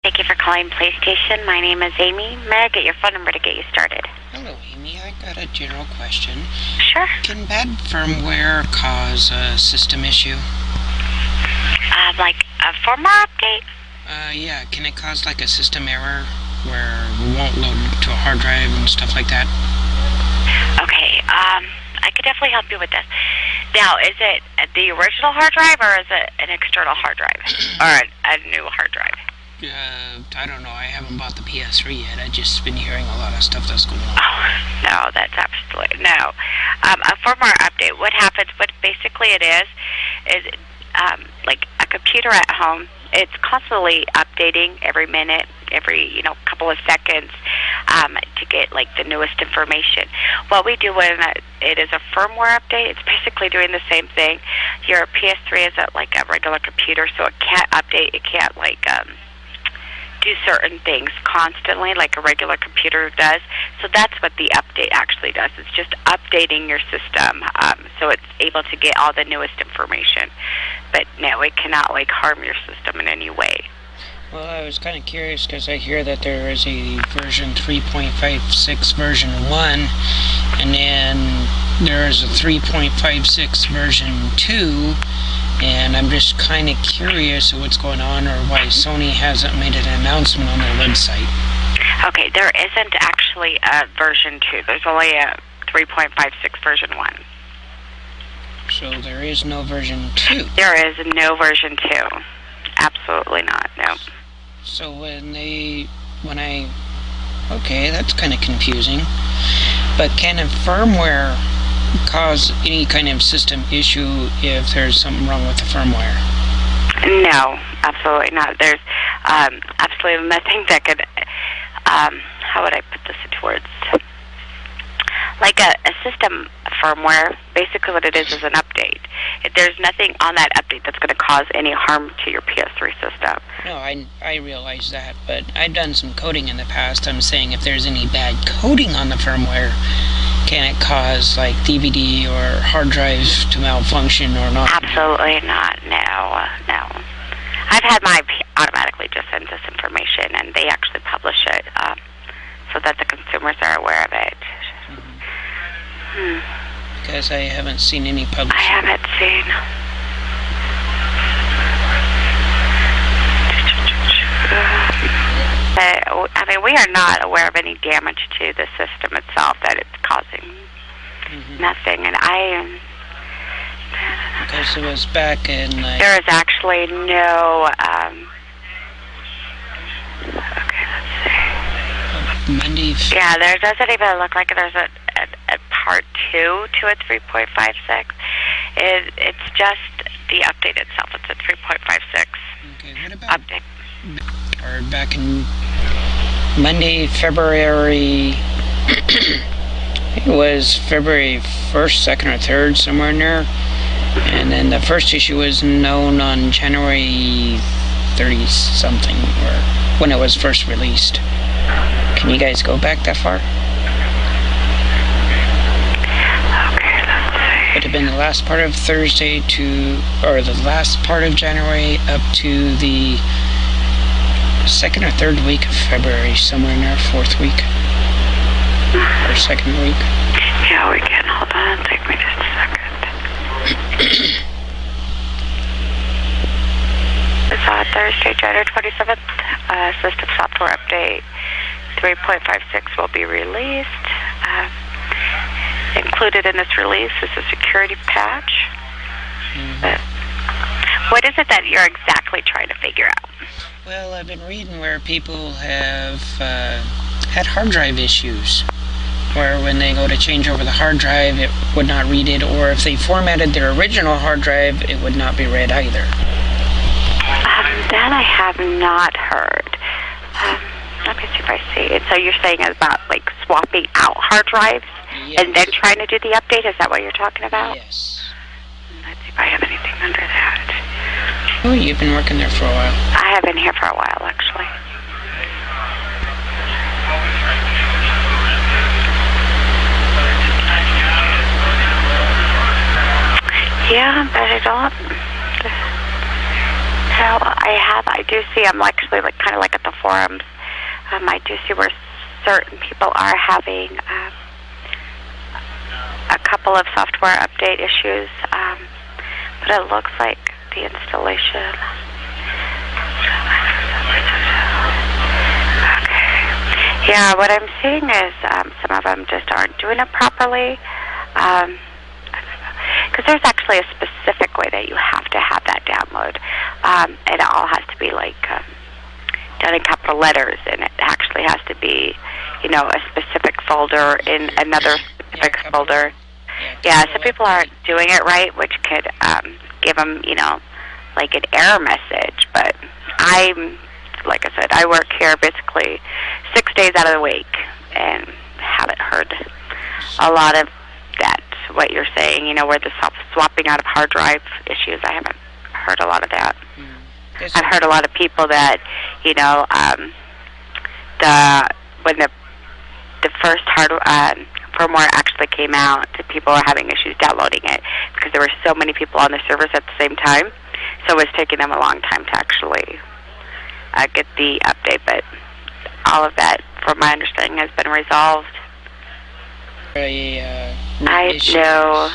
Thank you for calling PlayStation. My name is Amy. May I get your phone number to get you started? Hello, Amy. I got a general question. Sure. Can bad firmware cause a system issue? Like a firmware update? Yeah. Can it cause like a system error where it won't load to a hard drive and stuff like that? Okay, I could definitely help you with this. Now, is it the original hard drive or is it an external hard drive? Or a new hard drive? I don't know. I haven't bought the PS3 yet. I've just been hearing a lot of stuff that's going on. Oh, no, that's absolutely no. A firmware update, what happens, what basically it is like a computer at home. It's constantly updating every minute, every couple of seconds to get like the newest information. What we do when it is a firmware update, it's basically doing the same thing. Your PS3 is like a regular computer, so it can't update. It can't do certain things constantly like a regular computer does. So that's what the update actually does. It's just updating your system so it's able to get all the newest information. But no, it cannot harm your system in any way. Well, I was kind of curious because I hear that there is a version 3.56 version 1, and then there is a 3.56 version 2, and I'm just kind of curious of what's going on or why Sony hasn't made an announcement on their website. Okay, there isn't actually a version 2. There's only a 3.56 version 1. So there is no version 2? There is no version 2. Absolutely not, no. So okay, that's kind of confusing. But can a firmware cause any kind of system issue if there's something wrong with the firmware? No, absolutely not. There's absolutely nothing that could, how would I put this into words? Like a system firmware, basically what it is an update. There's nothing on that update that's going to cause any harm to your PS3 system. No, I realize that, but I've done some coding in the past. I'm saying if there's any bad coding on the firmware, can it cause like DVD or hard drives to malfunction or not? Absolutely not, no. I've had mine automatically just send this information, and they actually publish it so that the consumers are aware of it. Because I haven't seen any publishing. I haven't seen. I mean, we are not aware of any damage to the system itself that it's causing. Nothing, and because it was back in there is actually no. Okay, let's see. Monday. Yeah, there doesn't even look like there's a part 2 to a 3.56. It's just the update itself. It's a 3.56 okay, what about update. Or back in Monday, February, I think it was February 1st, 2nd, or 3rd, somewhere in there. And then the first issue was known on January 30-something, or when it was first released. Can you guys go back that far? It would have been the last part of Thursday or the last part of January up to the 2nd or 3rd week of February, somewhere in there, 4th week or 2nd week. Yeah, we can. Hold on, take me just a second. It's on Thursday, January 27th. System software update 3.56 will be released. Included in this release is a security patch. What is it that you're exactly trying to figure out? Well, I've been reading where people have had hard drive issues, where when they go to change over the hard drive, it would not read it, or if they formatted their original hard drive, it would not be read either. That I have not heard. Let me see if I see it. So you're saying about like swapping out hard drives? Yes. And then trying to do the update? Is that what you're talking about? Yes. Let's see if I have anything under that. Oh, you've been working there for a while. I have been here for a while, actually. Yeah, but I don't. So I have I do see, I'm actually like kind of like at the forums. I do see where certain people are having a couple of software update issues, but it looks like the installation. Okay. Yeah, what I'm seeing is some of them just aren't doing it properly. Because there's actually a specific way that you have to have that download. It all has to be like done in capital letters, and it actually has to be, a specific folder in another specific folder. Yeah, some people aren't doing it right, which could give them, like an error message. But like I said, I work here basically 6 days out of the week, and haven't heard a lot of that, what you're saying, where the swapping out of hard drive issues. I haven't heard a lot of that. I've heard a lot of people that, when the first firmware actually came out, people were having issues downloading it because there were so many people on the servers at the same time. So it was taking them a long time to actually get the update. But all of that, from my understanding, has been resolved. I know.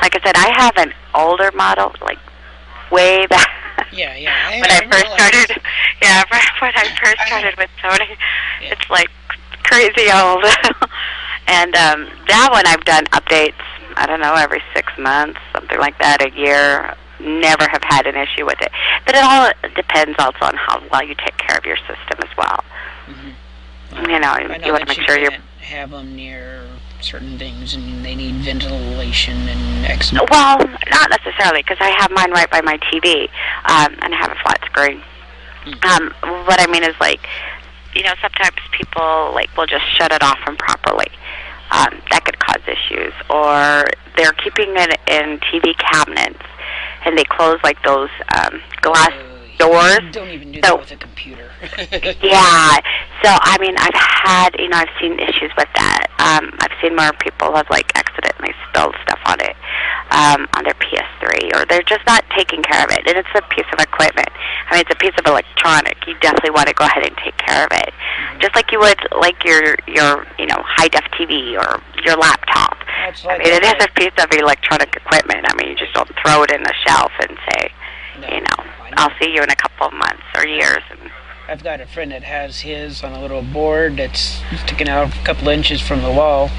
Like I said, I have an older model, like way back. Yeah. When I first started, when I first started with Sony, it's like crazy old. And that one I've done updates, I don't know, every 6 months, something like that, a year. Never have had an issue with it. But it all depends also on how well you take care of your system as well. You want to make sure you're... have them near certain things, and they need ventilation and X. Well, not necessarily, because I have mine right by my TV, and I have a flat screen. What I mean is, like, sometimes people will just shut it off improperly. That could cause issues, or they're keeping it in TV cabinets, and they close those glass doors. Don't even do that with a computer. Yeah. So, I mean, I've had, I've seen issues with that. I've seen where people have, accidentally spilled stuff on it, on their PS3, or they're just not taking care of it. And it's a piece of equipment. I mean, it's a piece of electronic. You definitely want to go ahead and take care of it. Just like you would, your high-def TV or your laptop. I mean, it is a piece of electronic equipment. I mean, you just don't throw it in the shelf and say, I'll see you in a couple of months or years. And I've got a friend that has his on a little board that's sticking out a couple inches from the wall,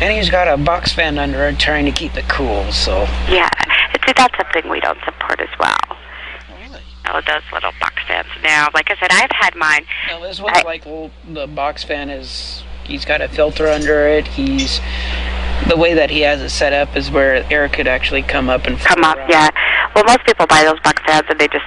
and he's got a box fan under it trying to keep it cool. So yeah, that's something we don't support as well. Really? Those little box fans. Now, like I said, I've had mine. Now this one's the box fan he's got a filter under it. The way that he has it set up is where air could actually come up and come up. Yeah. Well, most people buy those box fans and they just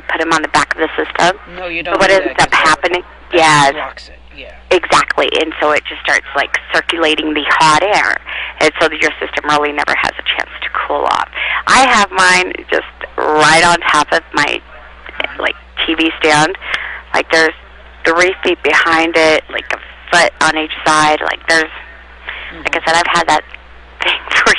put them on the back of the system. No, you don't. But what ends up happening? Yeah. Blocks it. Yeah. Exactly, and so it just starts circulating the hot air, and so that your system really never has a chance to cool off. I have mine just right on top of my TV stand. There's 3 feet behind it, a foot on each side. Like I said, I've had that thing for